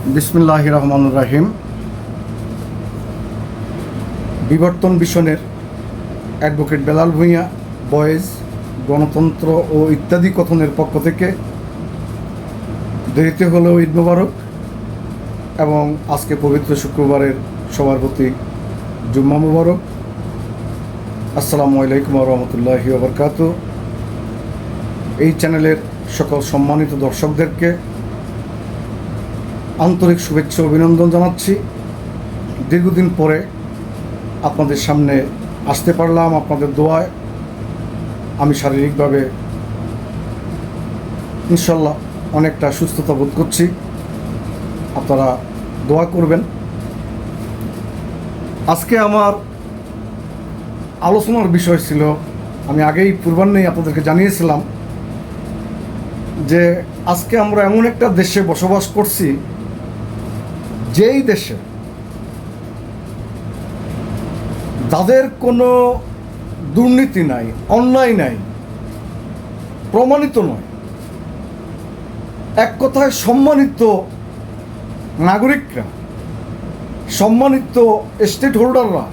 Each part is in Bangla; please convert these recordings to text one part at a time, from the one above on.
বিসমিল্লাহির রহমানির রহিম। বিবর্তন মিশনের অ্যাডভোকেট বেলাল ভূঁইয়া বয়েজ গণতন্ত্র ও ইত্যাদি কথনের পক্ষ থেকে দেরিতে হলেও ঈদ মোবারক এবং আজকে পবিত্র শুক্রবারের সবার প্রতি জুম্মা মোবারক। আসসালামু আলাইকুম ওয়া রাহমাতুল্লাহি ওয়া বারাকাতুহু। এই চ্যানেলের সকল সম্মানিত দর্শকদেরকে আন্তরিক শুভেচ্ছা অভিনন্দন জানাচ্ছি। দীর্ঘদিন পরে আপনাদের সামনে আসতে পারলাম। আপনাদের দোয়ায় আমি শারীরিকভাবে ইনশাল্লাহ অনেকটা সুস্থতা বোধ করছি। আপনারা দোয়া করবেন। আজকে আমার আলোচনার বিষয় ছিল, আমি আগেই পূর্বাহ্নেই আপনাদেরকে জানিয়েছিলাম যে আজকে আমরা এমন একটা দেশে বসবাস করছি, যেই দেশে যাদের কোনো দুর্নীতি নাই, অন্যায় নাই, প্রমাণিত নয়, এক কথায় সম্মানিত নাগরিকরা, সম্মানিত স্টেট হোল্ডাররা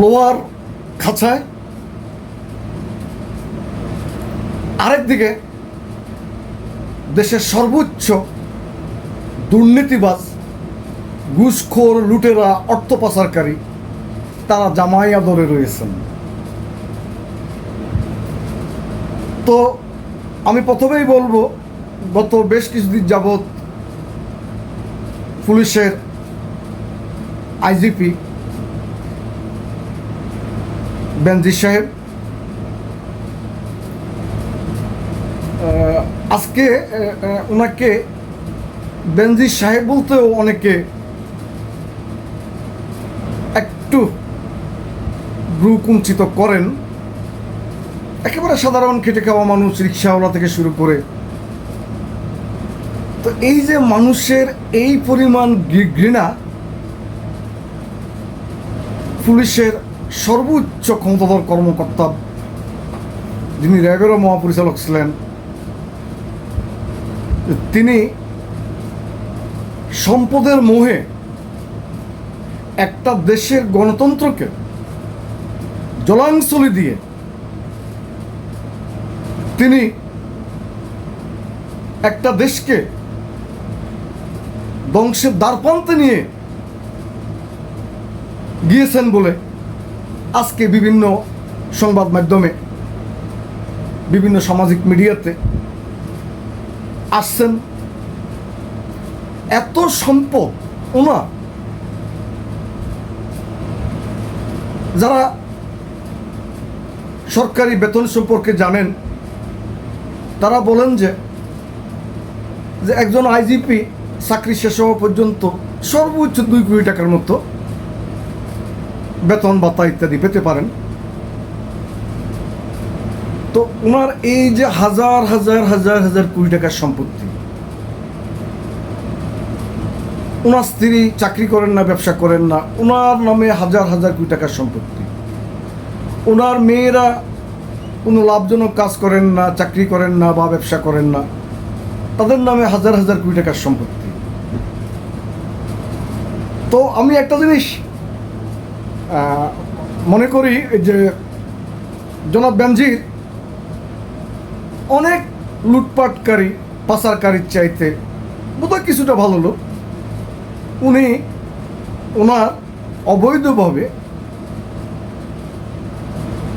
লোয়ার খাঁচায়, আরেকদিকে দেশের সর্বোচ্চ দুর্নীতিবাজ, ঘুষখোর, লুটেরা, অর্থ পাচারকারী তারা জামাই আদরে রয়েছেন। তো আমি প্রথমেই বলবো, গত বেশ কিছুদিন যাবৎ পুলিশের আইজিপি বেনজির সাহেব আজকে ওনাকে বেনজির সাহেব বলতেও অনেকে একটু ভ্রুকুঞ্চিত করেন। একেবারে সাধারণ খেটে খাওয়া মানুষ, রিক্সাওয়ালা থেকে শুরু করে। তো এই যে মানুষের এই পরিমাণ ঘৃণা, পুলিশের সর্বোচ্চ ক্ষমতাধর কর্মকর্তা যিনি র্যাবেরও মহাপরিচালক ছিলেন, তিনি সম্পদের মোহে একটা দেশের গণতন্ত্রকে জলাঞ্জলি দিয়ে তিনি একটা দেশকে ধ্বংসের দ্বারপ্রান্তে নিয়ে গিয়েছেন বলে আজকে বিভিন্ন সংবাদ মাধ্যমে, বিভিন্ন সামাজিক মিডিয়াতে আসছেন। এত সম্পদ ওনার, যারা সরকারি বেতন সম্পর্কে জানেন তারা বলেন যে একজন আইজিপি চাকরি শেষ হওয়া পর্যন্ত সর্বোচ্চ 2 কোটি টাকার মতো বেতন ভাতা ইত্যাদি পেতে পারেন। তো ওনার এই যে হাজার হাজার হাজার হাজার কোটি টাকার সম্পত্তি, ওনার স্ত্রী চাকরি করেন না, ব্যবসা করেন না, ওনার নামে হাজার হাজার কোটি টাকার সম্পত্তি, ওনার মেয়েরা কোনো লাভজনক কাজ করেন না, চাকরি করেন না বা ব্যবসা করেন না, তাদের নামে হাজার হাজার কোটি টাকার সম্পত্তি। তো আমি একটা জিনিস মনে করি যে জনাব বেনজির অনেক লুটপাটকারী, পাচারকারীর চাইতে বোধহয় কিছুটা ভালো লোক। উনি ওনার অবৈধভাবে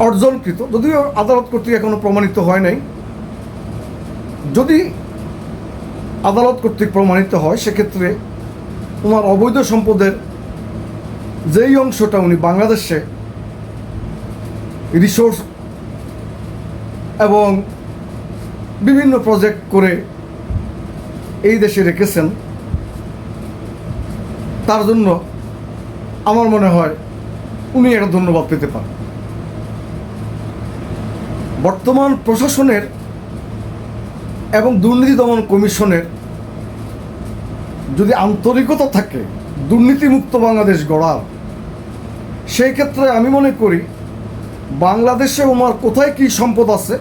অর্জনকৃত, যদিও আদালত কর্তৃক এখনো প্রমাণিত হয় নাই, যদি আদালত কর্তৃক প্রমাণিত হয় সেক্ষেত্রে ওনার অবৈধ সম্পদের যেই অংশটা উনি বাংলাদেশে রিসোর্স এবং বিভিন্ন প্রজেক্ট করে এই দেশে রেখেছেন, তার জন্য আমার মনে হয় উনি একটা ধন্যবাদ পেতে পারেন। বর্তমান প্রশাসনের এবং দুর্নীতি দমন কমিশনের যদি আন্তরিকতা থাকে দুর্নীতিমুক্ত বাংলাদেশ গড়ার, সেই ক্ষেত্রে আমি মনে করি বাংলাদেশে ওনার কোথায় কী সম্পদ আছে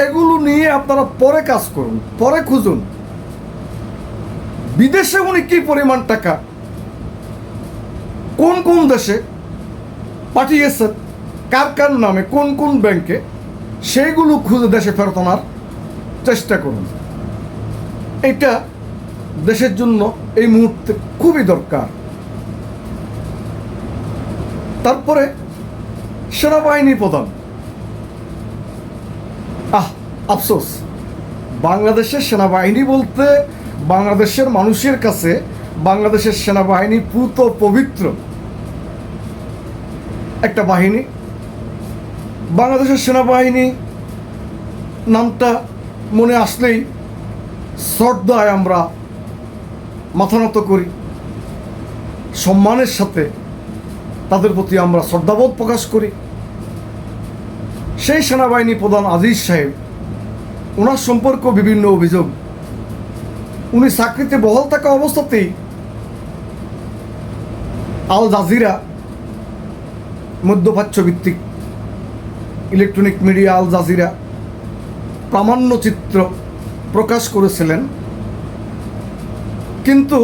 এগুলো নিয়ে আপনারা পরে কাজ করুন, পরে খুঁজুন। বিদেশে উনি কি পরিমাণ টাকা কোন কোন দেশে পাঠিয়েছেন, কার কার নামে, কোন কোন ব্যাংকে, সেইগুলো খুঁজে দেশে ফেরত আনার চেষ্টা করুন। এটা দেশের জন্য এই মুহূর্তে খুবই দরকার। তারপরে সেনাবাহিনী প্রধান, আফসোস, বাংলাদেশের সেনাবাহিনী বলতে বাংলাদেশের মানুষের কাছে বাংলাদেশের সেনাবাহিনী পুত পবিত্র একটা বাহিনী। বাংলাদেশের সেনাবাহিনী নামটা মনে আসলেই শ্রদ্ধায় আমরা মাথা নত করি, সম্মানের সাথে তাদের প্রতি আমরা শ্রদ্ধাবোধ প্রকাশ করি। সেই সেনাবাহিনী প্রধান আজিজ সাহেব, ওনার সম্পর্ক বিভিন্ন অভিযোগ। উনি চাকরিতে বহাল থাকা অবস্থাতেই আল জাজিরা, মধ্যপ্রাচ্য ভিত্তিক ইলেকট্রনিক মিডিয়া আল জাজিরা, প্রামাণ্য চিত্র প্রকাশ করেছিলেন। কিন্তু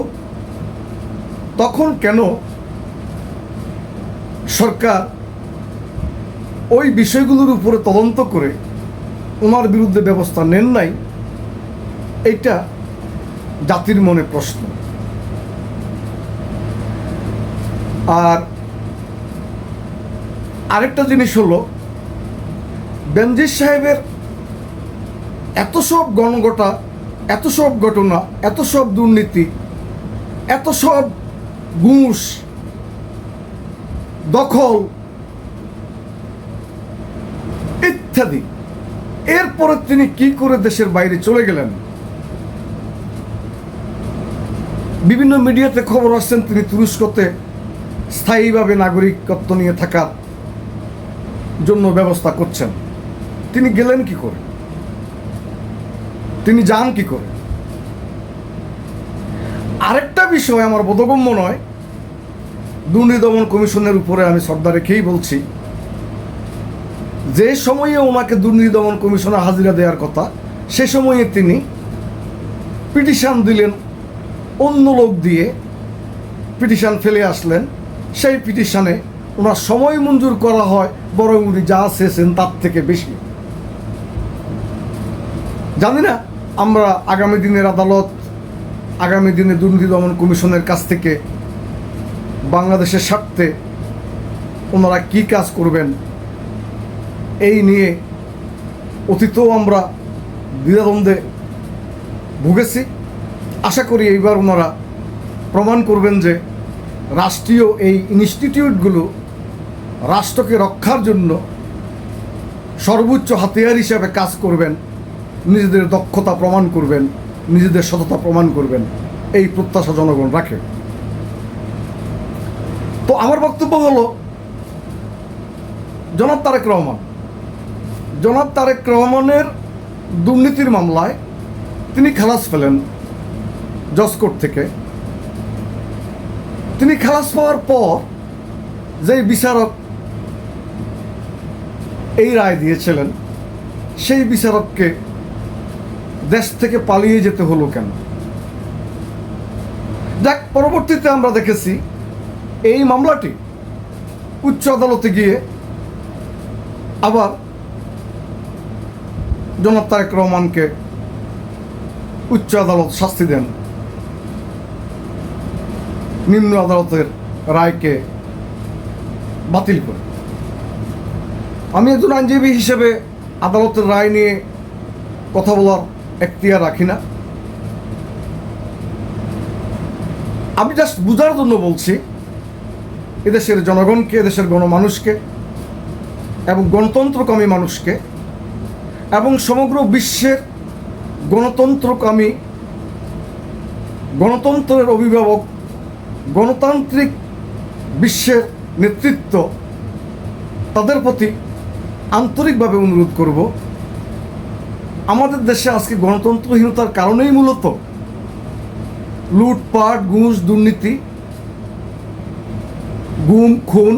তখন কেন সরকার ওই বিষয়গুলোর উপরে তদন্ত করে ওনার বিরুদ্ধে ব্যবস্থা নেন নাই, এটা জাতির মনে প্রশ্ন। আর আরেকটা জিনিস হলো, বেনজির সাহেবের এত সব গণঘটা, এত সব ঘটনা, এত সব দুর্নীতি, এত সব ঘুষ, দখল ইত্যাদি, এরপরে তিনি কি করে দেশের বাইরে চলে গেলেন? বিভিন্ন মিডিয়াতে খবর আসছেন তিনি তুরস্কতে স্থায়ীভাবে নাগরিকত্ব নিয়ে থাকার জন্য ব্যবস্থা করছেন। তিনি গেলেন কি করে? তিনি যান কি করে? আরেকটা বিষয় আমার বোধগম্য নয়, দুর্নীতি দমন কমিশনের উপরে আমি শ্রদ্ধা রেখেই বলছি, যে সময়ে ওনাকে দুর্নীতি দমন কমিশনে হাজিরা দেওয়ার কথা, সে সময়ে তিনি পিটিশন দিলেন, অন্য লোক দিয়ে পিটিশন ফেলে আসলেন। সেই পিটিশনে ওনার সময় মঞ্জুর করা হয় বরং উনি যা চেয়েছেন তার থেকে বেশি। জানি না আমরা আগামী দিনের আদালত, আগামী দিনে দুর্নীতি দমন কমিশনের কাছ থেকে বাংলাদেশের স্বার্থে ওনারা কি কাজ করবেন, এই নিয়ে অতীতেও আমরা দ্বিধাদ্বন্দ্বে ভুগেছি। আশা করি এইবার ওনারা প্রমাণ করবেন যে রাষ্ট্রীয় এই ইনস্টিটিউটগুলো রাষ্ট্রকে রক্ষার জন্য সর্বোচ্চ হাতিয়ার হিসাবে কাজ করবেন, নিজেদের দক্ষতা প্রমাণ করবেন, নিজেদের সততা প্রমাণ করবেন, এই প্রত্যাশা জনগণ রাখে। তো আমার বক্তব্য হলো, জনাব তারেক রহমানের দুর্নীতির মামলায় তিনি খালাস পেলেন জজ কোর্ট থেকে। তিনি খালাস পাওয়ার পর যেই বিচারক এই রায় দিয়েছিলেন, সেই বিচারককে দেশ থেকে পালিয়ে যেতে হলো কেন? যাক, পরবর্তীতে আমরা দেখেছি এই মামলাটি উচ্চ আদালতে গিয়ে আবার জনাব তারেক রহমানকে উচ্চ আদালত শাস্তি দেন, নিম্ন আদালতের রায়কে বাতিল করে। আমি একজন আইনজীবী হিসেবে আদালতের রায় নিয়ে কথা বলার এখতিয়ার রাখি না। আমি জাস্ট বুঝার জন্য বলছি, এদেশের জনগণকে, এদেশের গণমানুষকে এবং গণতন্ত্রকামী মানুষকে এবং সমগ্র বিশ্বের গণতন্ত্রকামী, গণতন্ত্রের অভিভাবক, গণতান্ত্রিক বিশ্বের নেতৃত্ব, তাদের প্রতি আন্তরিকভাবে অনুরোধ করব, আমাদের দেশে আজকে গণতন্ত্রহীনতার কারণেই মূলত লুটপাট, ঘুষ, দুর্নীতি, গুম, খুন,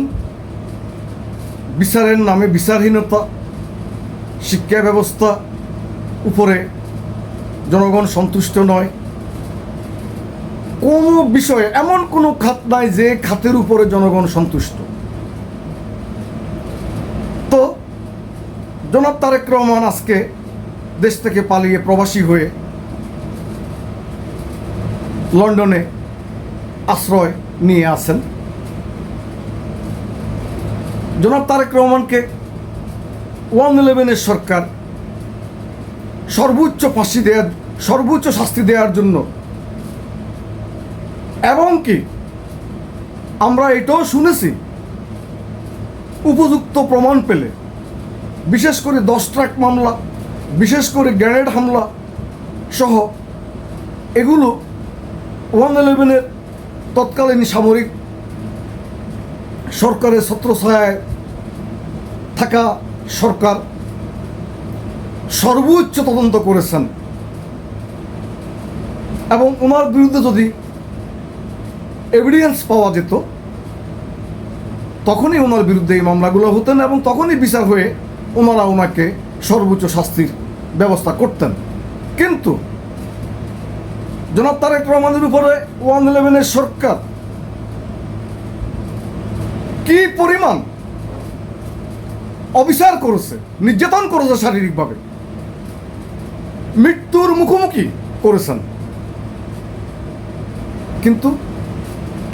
বিচারের নামে বিচারহীনতা, শিক্ষা ব্যবস্থা উপরে জনগণ সন্তুষ্ট নয়, কোনো বিষয়ে এমন কোনো খাত নাই যে খাতের উপরে জনগণ সন্তুষ্ট। তো জনাব তারেক রহমান আজকে দেশ থেকে পালিয়ে প্রবাসী হয়ে লন্ডনে আশ্রয় নিয়ে আছেন। জনাব তারেক রহমানকে 111-এর সরকার সর্বোচ্চ শাস্তি দেওয়ার জন্য, এবং কি আমরা এটাও শুনেছি উপযুক্ত প্রমাণ পেলে, বিশেষ করে 10 ট্রাক মামলা, বিশেষ করে গ্রেনেড হামলা সহ এগুলো 111-এর তৎকালীন সামরিক সরকারের ছত্রছায়ায় থাকা সরকার সর্বোচ্চ তদন্ত করেছেন, এবং ওনার বিরুদ্ধে যদি এভিডেন্স পাওয়া যেত তখনই ওনার বিরুদ্ধে এই মামলাগুলো হতেন, এবং তখনই বিচার হয়ে ওনাকে সর্বোচ্চ শাস্তির ব্যবস্থা করতেন। কিন্তু জনাব তারেক রহমানের উপরে 111-এর সরকার কি পরিমাণ অবিচার করেছে, নির্যাতন করেছে, শারীরিকভাবে মৃত্যুর মুখোমুখি করেছেন। কিন্তু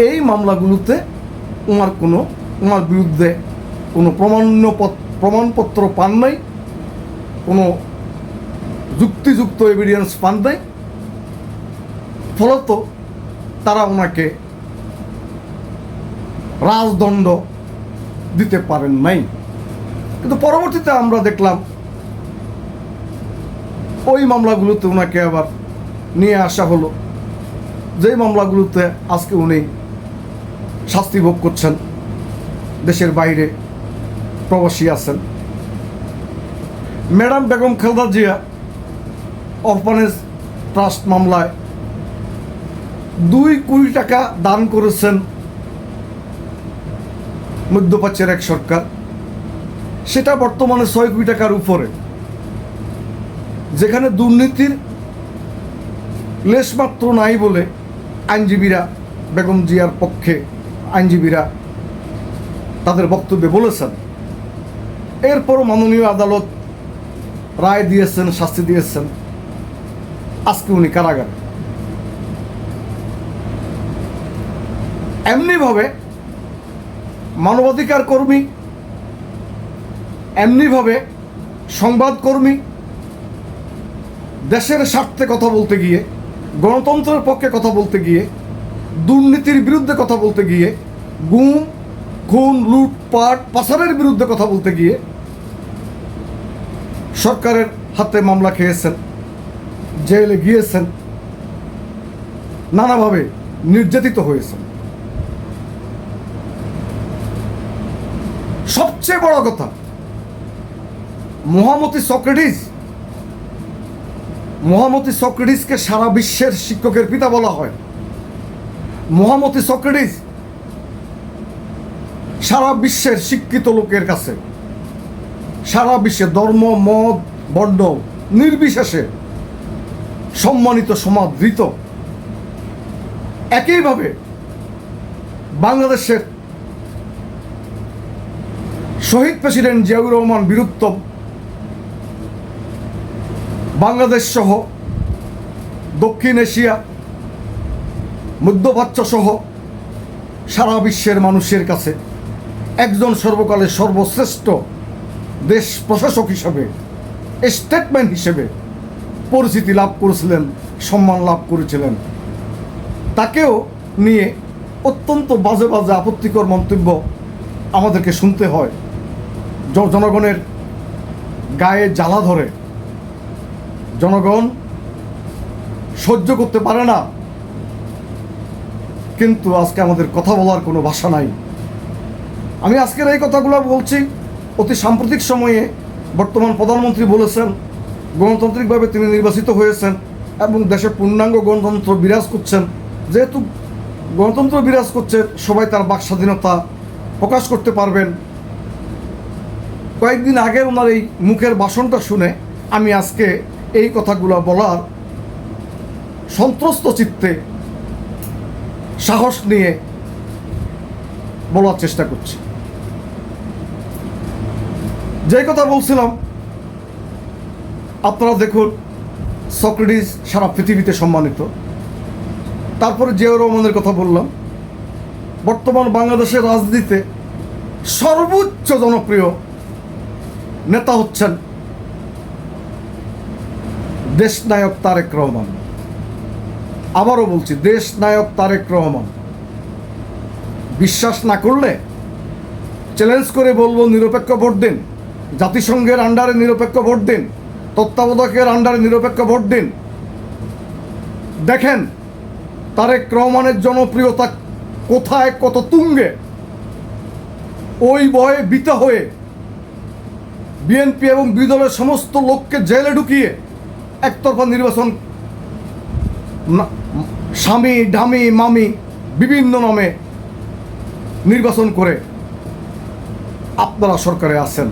এই মামলাগুলোতে ওনার বিরুদ্ধে কোনো প্রমাণপত্র পান নাই, কোনো যুক্তিযুক্ত এভিডেন্স পান নাই, ফলত তারা ওনাকে রাজদণ্ড দিতে পারেন নাই। কিন্তু পরবর্তীতে আমরা দেখলাম ওই মামলাগুলোতে ওনাকে আবার নিয়ে আসা হলো, যেই মামলাগুলোতে আজকে উনি শাস্তি ভোগ করছেন, দেশের বাইরে প্রবাসী আছেন। Madam Begum Khaleda Zia orphanage trust মামলায় 2 কোটি টাকা দান করেছেন মধ্যপ্রাচ্যের এক সরকার, সেটা বর্তমানে 6 কোটি টাকার উপরে, যেখানে দুর্নীতির লেশমাত্র নাই বলে আইনজীবীরা, বেগম জিয়ার পক্ষে আইনজীবীরা তাদের বক্তব্যে বলেছেন। এরপরও মাননীয় আদালত রায় দিয়েছেন, শাস্তি দিয়েছেন, আজকে উনি কারাগারে। এমনিভাবে মানবাধিকার কর্মী, এমনিভাবে সংবাদকর্মী দেশের স্বার্থে কথা বলতে গিয়ে, গণতন্ত্রের পক্ষে কথা বলতে গিয়ে, দুর্নীতির বিরুদ্ধে কথা বলতে গিয়ে, গুম খুন লুটপাট পাচারের বিরুদ্ধে কথা বলতে গিয়ে সরকারের হাতে মামলা খেয়েছেন, জেলে গিয়েছেন, নানাভাবে নির্যাতিত হয়েছেন। সবচেয়ে বড় কথা, মহামতি সক্রেটিসকে সারা বিশ্বের শিক্ষকের পিতা বলা হয়। মহামতি সক্রেটিস সারা বিশ্বের শিক্ষিত লোকের কাছে, সারা বিশ্বে ধর্ম মত বর্ণ নির্বিশেষে সম্মানিত, সমাদৃত। একইভাবে বাংলাদেশের শহীদ প্রেসিডেন্ট জিয়াউর রহমান বীরুত্তম বাংলাদেশ সহ দক্ষিণ এশিয়া, মধ্যপ্রাচ্য সহ সারা বিশ্বের মানুষের কাছে একজন সর্বকালের সর্বশ্রেষ্ঠ দেশ প্রশাসক হিসেবে, স্টেটমেন্ট হিসেবে পরিচিতি লাভ করেছিলেন, সম্মান লাভ করেছিলেন। তাকেও নিয়ে অত্যন্ত বাজে বাজে আপত্তিকর মন্তব্য আমাদেরকে শুনতে হয়। জনগণের গায়ে জ্বালা ধরে, জনগণ সহ্য করতে পারে না, কিন্তু আজকে আমাদের কথা বলার কোনো ভাষা নাই। আমি আজকের এই কথাগুলো বলছি অতি সাম্প্রতিক সময়ে। বর্তমান প্রধানমন্ত্রী বলেছেন গণতান্ত্রিকভাবে তিনি নির্বাচিত হয়েছেন এবং দেশে পূর্ণাঙ্গ গণতন্ত্র বিরাজ করছেন। যেহেতু গণতন্ত্র বিরাজ করছে, সবাই তার বাক স্বাধীনতা প্রকাশ করতে পারবেন। কয়েকদিন আগে ওনার এই মুখের ভাষণটা শুনে আমি আজকে এই কথাগুলো বলার সন্ত্রস্ত চিত্তে সাহস নিয়ে বলার চেষ্টা করছি। যে কথা বলছিলাম, আপনারা দেখুন, সক্রেটিস সারা পৃথিবীতে সম্মানিত। তারপরে জিয়াউর রহমানের কথা বললাম। বর্তমান বাংলাদেশের রাজনীতিতে সর্বোচ্চ জনপ্রিয় নেতা হচ্ছেন দেশনায়ক তারেক রহমান। আবারও বলছি, দেশনায়ক তারেক রহমান। বিশ্বাস না করলে চ্যালেঞ্জ করে বলবো, নিরপেক্ষ ভোট দিন, জাতিসংঘের আন্ডারে নিরপেক্ষ ভোট দিন, তত্ত্বাবধায়কের আন্ডারে নিরপেক্ষ ভোট দিন। দেখেন তারেক রহমানের জনপ্রিয়তা কোথায়, কত তুঙ্গে। ওই ভয়ে ভীত হয়ে বিএনপি এবং বিরোধী দলের সমস্ত লোককে জেলে ঢুকিয়ে একতরফা নির্বাচন, স্বামী ঢামি মামি বিভিন্ন নামে নির্বাচন করে আপনারা সরকারে আছেন।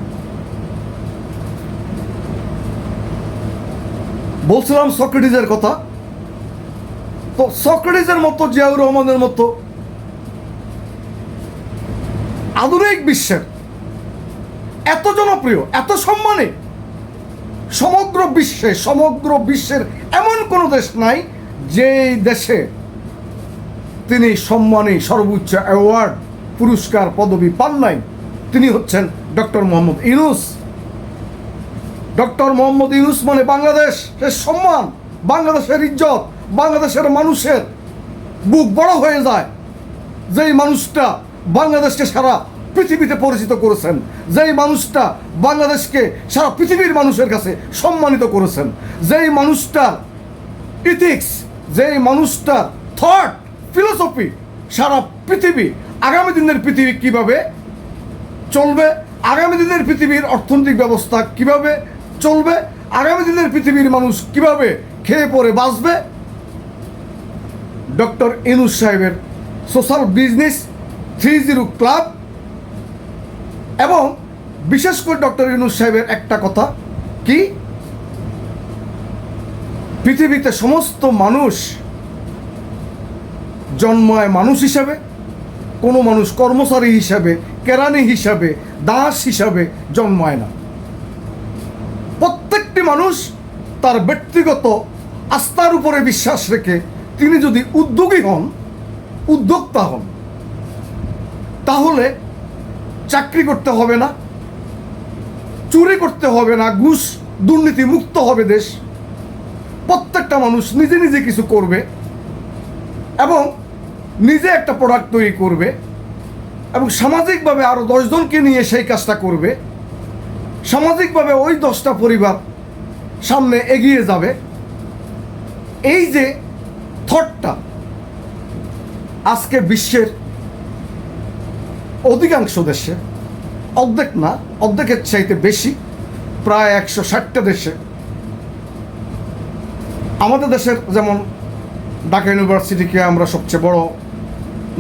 বলছিলাম সক্রেটিসের কথা। তো সক্রেটিসের মতো, জিয়াউর রহমানের মতো আধুনিক বিশ্বের এত জনপ্রিয়, এত সম্মানী, সমগ্র বিশ্বের এমন কোনো দেশ নাই যে দেশে তিনি সম্মানী সর্বোচ্চ অ্যাওয়ার্ড, পুরস্কার, পদবি পান নাই। তিনি হচ্ছেন ডক্টর মোহাম্মদ ইউনূস। ডক্টর মোহাম্মদ ইউনূস মানে বাংলাদেশের সম্মান, বাংলাদেশের ইজ্জত, বাংলাদেশের মানুষের বুক বড় হয়ে যায়। যেই মানুষটা বাংলাদেশকে সারা পৃথিবীতে পরিচিত করেছেন, যেই মানুষটা বাংলাদেশকে সারা পৃথিবীর মানুষের কাছে সম্মানিত করেছেন, যেই মানুষটার ইথিক্স, যেই মানুষটার থট, ফিলোসফি সারা পৃথিবী, আগামী দিনের পৃথিবী কিভাবে চলবে, আগামী দিনের পৃথিবীর অর্থনৈতিক ব্যবস্থা কিভাবে চলবে, আগামী দিনের পৃথিবীর মানুষ কিভাবে খেয়ে পরে বাঁচবে, ডক্টর ইউনূস সাহেবের সোশ্যাল বিজনেস 30 ক্লাব এবং বিশেষ করে ডক্টর ইউনূস সাহেবের একটা কথা কি, পৃথিবীতে সমস্ত মানুষ জন্মায় মানুষ হিসাবে, কোনো মানুষ কর্মচারী হিসাবে, কেরানি হিসাবে, দাস হিসাবে জন্মায় না। প্রত্যেকটি মানুষ তার ব্যক্তিগত আস্থার উপরে বিশ্বাস রেখে তিনি যদি উদ্যোগী হন, উদ্যোক্তা হন, তাহলে চাকরি করতে হবে না, চুরি করতে হবে না, ঘুষ দুর্নীতি মুক্ত হবে দেশ। প্রত্যেকটা মানুষ নিজে নিজে কিছু করবে এবং নিজে একটা প্রোডাক্ট তৈরি করবে এবং সামাজিকভাবে আরও 10 জনকে নিয়ে সেই কাজটা করবে। সামাজিকভাবে ওই 10টা পরিবার সামনে এগিয়ে যাবে। এই যে থটটা আজকে বিশ্বের অধিকাংশ দেশে, অর্ধেক না, অর্ধেকের চাইতে বেশি, প্রায় 160টা দেশে, আমাদের দেশের যেমন ঢাকা ইউনিভার্সিটিকে আমরা সবচেয়ে বড়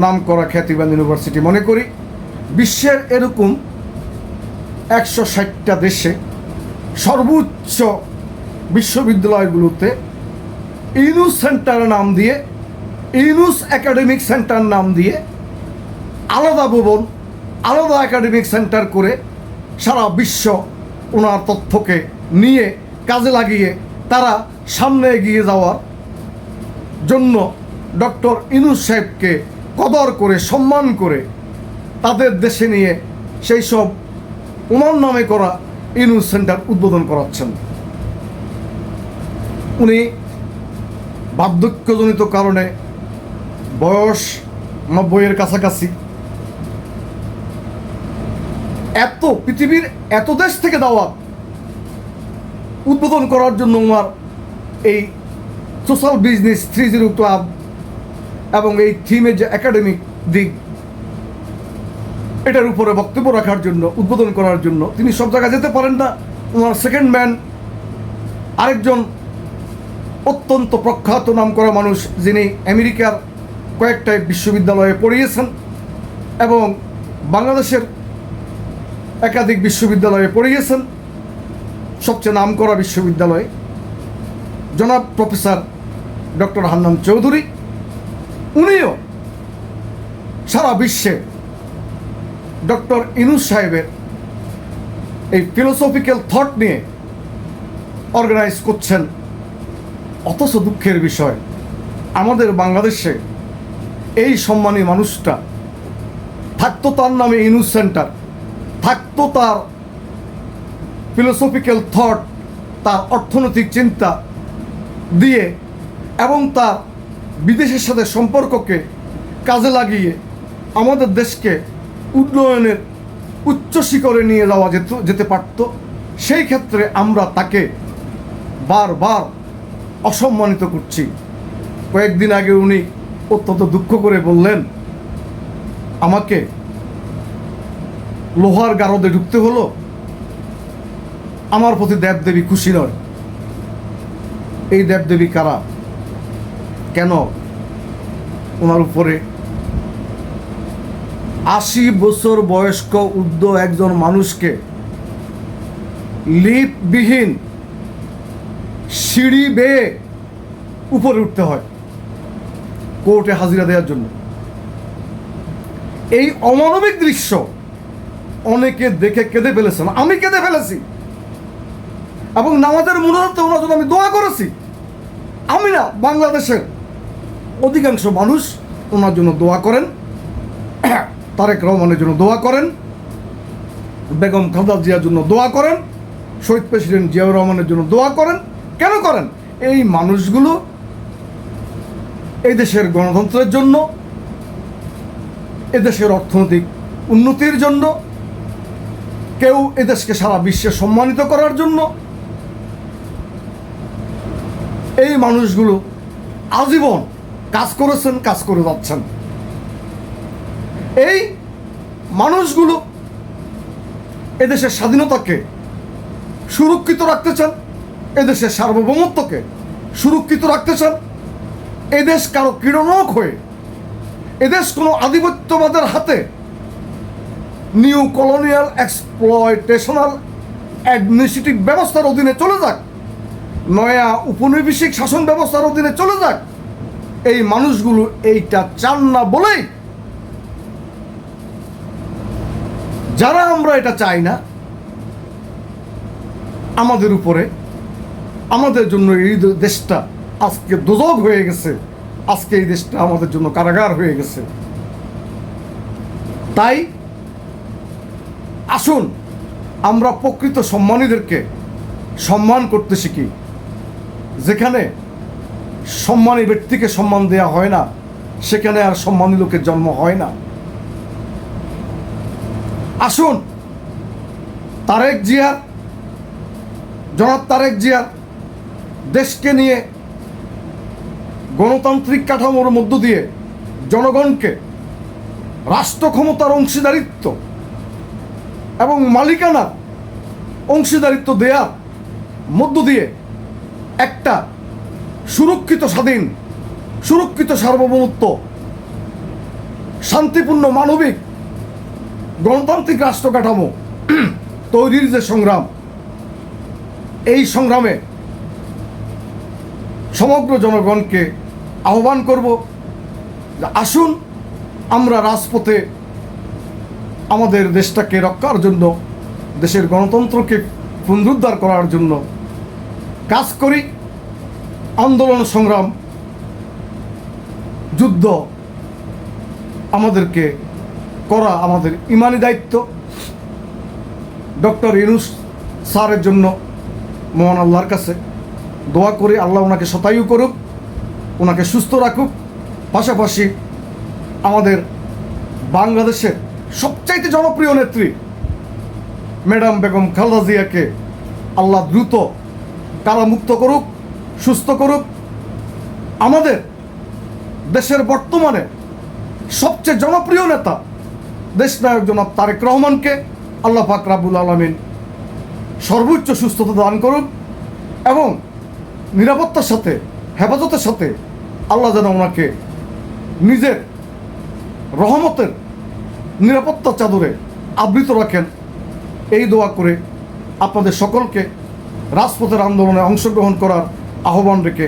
নাম করা খ্যাতিবান ইউনিভার্সিটি মনে করি। বিশ্বের এরকম 160টা দেশে সর্বোচ্চ বিশ্ববিদ্যালয়গুলোতে ইউনূস সেন্টার নাম দিয়ে, ইউনূস একাডেমিক সেন্টার নাম দিয়ে আলাদা ভবন, আলাদা একাডেমিক সেন্টার করে সারা বিশ্ব ওনার তথ্যকে নিয়ে কাজে লাগিয়ে তারা সামনে এগিয়ে যাওয়ার জন্য ডক্টর ইউনূস সাহেবকে কদর করে, সম্মান করে তাদের দেশে নিয়ে সেই সব ওনার নামে করা ইউনূস সেন্টার উদ্বোধন করাচ্ছেন। উনি বার্ধক্যজনিত কারণে, বয়স 90-এর কাছাকাছি, এত পৃথিবীর এত দেশ থেকে দাওয়াত উদ্বোধন করার জন্য ওনার এই সোশ্যাল বিজনেস 30 ক্লাব এবং এই থিমের যে একাডেমিক দিক, এটার উপরে বক্তব্য রাখার জন্য, উদ্বোধন করার জন্য তিনি সব জায়গায় যেতে পারেন না। ওনার সেকেন্ড ম্যান আরেকজন অত্যন্ত প্রখ্যাত নাম করা মানুষ, যিনি আমেরিকার কয়েকটা বিশ্ববিদ্যালয়ে পড়িয়েছেন এবং বাংলাদেশের একাধিক বিশ্ববিদ্যালয়ে পড়িয়েছেন, সবচেয়ে নাম করা বিশ্ববিদ্যালয়ে, জনাব প্রফেসর ডক্টর হান্নান চৌধুরী। উনিও সারা বিশ্বে ডক্টর ইউনূস সাহেবের এই ফিলোসফিক্যাল থট নিয়ে অর্গানাইজ করছেন, অথচ দুঃখের বিষয় আমাদের বাংলাদেশে এই সম্মানী মানুষটা থাকতো তার নামে ইউনূস সেন্টার, থাকতো তার ফিলোসফিক্যাল থট, তার অর্থনৈতিক চিন্তা দিয়ে এবং তার বিদেশের সাথে সম্পর্ককে কাজে লাগিয়ে আমাদের দেশকে উন্নয়নের উচ্চ শিখরে নিয়ে যাওয়া যেতে পারত। সেই ক্ষেত্রে আমরা তাকে বারবার অসম্মানিত করছি। কয়েকদিন আগে উনি অত্যন্ত দুঃখ করে বললেন, আমাকে লোহার গারদে ঢুকতে হলো, আমার প্রতি দেবদেবী খুশি নয়। এই দেবদেবী কারা? কেন ওনার উপরে 80 বছর বয়স্ক উর্ধ্ব একজন মানুষকে লিফটবিহীন সিঁড়ি বেয়ে উপরে উঠতে হয় কোর্টে হাজিরা দেওয়ার জন্য? এই অমানবিক দৃশ্য অনেকে দেখে কেঁদে ফেলেছেন, আমি কেঁদে ফেলেছি। এবং নামাজের মুনাজাতে ওনার জন্য আমি দোয়া করেছি। আমি না, বাংলাদেশের অধিকাংশ মানুষ ওনার জন্য দোয়া করেন, তারেক রহমানের জন্য দোয়া করেন, বেগম খালেদা জিয়ার জন্য দোয়া করেন, শহীদ প্রেসিডেন্ট জিয়াউর রহমানের জন্য দোয়া করেন। কেন করেন? এই মানুষগুলো এই দেশের গণতন্ত্রের জন্য, এদেশের অর্থনৈতিক উন্নতির জন্য, কেউ এদেশকে সারা বিশ্বে সম্মানিত করার জন্য। এই মানুষগুলো আজীবন কাজ করেছেন, কাজ করে যাচ্ছেন। এই মানুষগুলো এদেশের স্বাধীনতাকে সুরক্ষিত রাখতে চান, এদেশের সার্বভৌমত্বকে সুরক্ষিত রাখতে চান। এদেশ কারো ক্রীড়নক হয়ে, এদেশ কোনো আধিপত্যবাদের হাতে নিউ কলোনিয়াল এক্সপ্লয়টেশনাল অ্যাডমিনিস্ট্রেটিভ ব্যবস্থার অধীনে চলে যাক, নয়া উপনিবেশিক শাসন ব্যবস্থার অধীনে চলে যাক, এই মানুষগুলো এইটা চান না বলেই যারা আমরা এটা চাই না, আমাদের উপরে, আমাদের জন্য এই দেশটা আজকে দোজক হয়ে গেছে, আজকে এই দেশটা আমাদের জন্য কারাগার হয়ে গেছে। তাই আসুন আমরা প্রকৃত সম্মানীদেরকে সম্মান করতে শিখি। যেখানে সম্মানী ব্যক্তিকে সম্মান দেওয়া হয় না, সেখানে আর সম্মানী লোকের জন্ম হয় না। আসুন তারেক জিয়ার, জনাব তারেক জিয়ার দেশকে নিয়ে গণতান্ত্রিক কাঠামোর মধ্য দিয়ে জনগণকে রাষ্ট্র ক্ষমতার অংশীদারিত্ব এবং মালিকানার অংশীদারিত্ব দেওয়ার মধ্য দিয়ে একটা সুরক্ষিত স্বাধীন, সুরক্ষিত সার্বভৌমত্ব, শান্তিপূর্ণ মানবিক গণতান্ত্রিক রাষ্ট্র কাঠামো তৈরির যে সংগ্রাম, এই সংগ্রামে সমগ্র জনগণকে আহ্বান করব যে আসুন আমরা রাজপথে আমাদের দেশটাকে রক্ষার জন্য, দেশের গণতন্ত্রকে পুনরুদ্ধার করার জন্য কাজ করি। আন্দোলন, সংগ্রাম, যুদ্ধ আমাদেরকে করা আমাদের ইমানি দায়িত্ব। ডক্টর ইউনূস স্যারের জন্য মহান আল্লাহর কাছে দোয়া করে আল্লাহ ওনাকে শতায়ু করুক, ওনাকে সুস্থ রাখুক। পাশাপাশি আমাদের বাংলাদেশের সবচাইতে জনপ্রিয় নেত্রী ম্যাডাম বেগম খালেদা জিয়াকে আল্লাহ দ্রুত কারামুক্ত করুক, সুস্থ করুক। আমাদের দেশের বর্তমানে সবচেয়ে জনপ্রিয় নেতা দেশনায়ক জনাব তারেক রহমানকে আল্লাহ পাক রাব্বুল আলামিন সর্বোচ্চ সুস্থতা দান করুক এবং নিরাপত্তার সাথে, হেফাজতের সাথে আল্লাহ যেন ওনাকে নিজের রহমতের নিরাপত্তা চাদরে আবৃত রাখেন, এই দোয়া করে আপনাদের সকলকে রাজপথের আন্দোলনে অংশগ্রহণ করার আহ্বান রেখে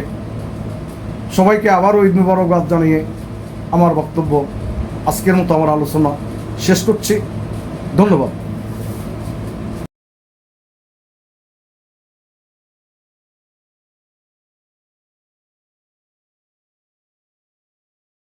সবাইকে আবারও ঈদ মুবারকবাদ জানিয়ে আমার বক্তব্য আজকের মতো আমার আলোচনা শেষ করছি। ধন্যবাদ।